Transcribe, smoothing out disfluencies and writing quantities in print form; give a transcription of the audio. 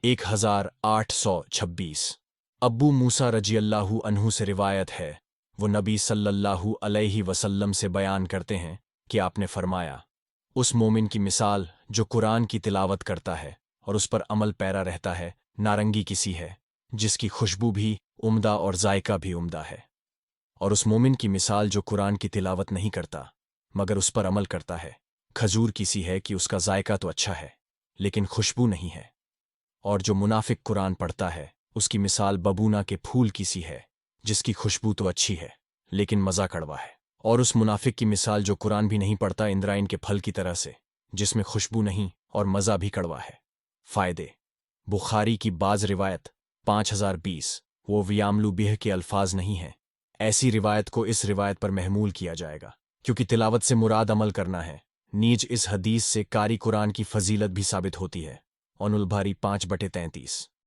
1826 अब्बू मूसा रजी अल्लाहु अन्हु से रिवायत है, वो नबी सल्लल्लाहु अलैहि वसल्लम से बयान करते हैं कि आपने फरमाया, उस मोमिन की मिसाल जो कुरान की तिलावत करता है और उस पर अमल पैरा रहता है, नारंगी किसी है जिसकी खुशबू भी उम्दा और जायका भी उम्दा है। और उस मोमिन की मिसाल जो कुरान की तिलावत नहीं करता मगर उस पर अमल करता है, खजूर किसी है कि उसका जायका तो अच्छा है लेकिन खुशबू नहीं है। और जो मुनाफिक कुरान पढ़ता है उसकी मिसाल बबूना के फूल की सी है जिसकी खुशबू तो अच्छी है लेकिन मज़ा कड़वा है। और उस मुनाफिक की मिसाल जो कुरान भी नहीं पढ़ता इंद्रायण के फल की तरह से जिसमें खुशबू नहीं और मज़ा भी कड़वा है। फ़ायदे बुखारी की बाज़ रिवायत 5020 वो वियामलू बिह के अल्फाज नहीं हैं। ऐसी रिवायत को इस रिवायत पर महमूल किया जाएगा क्योंकि तिलावत से मुराद अमल करना है। नीज इस हदीस से कारी कुरान की फजीलत भी साबित होती है। और उल बारी 5/33।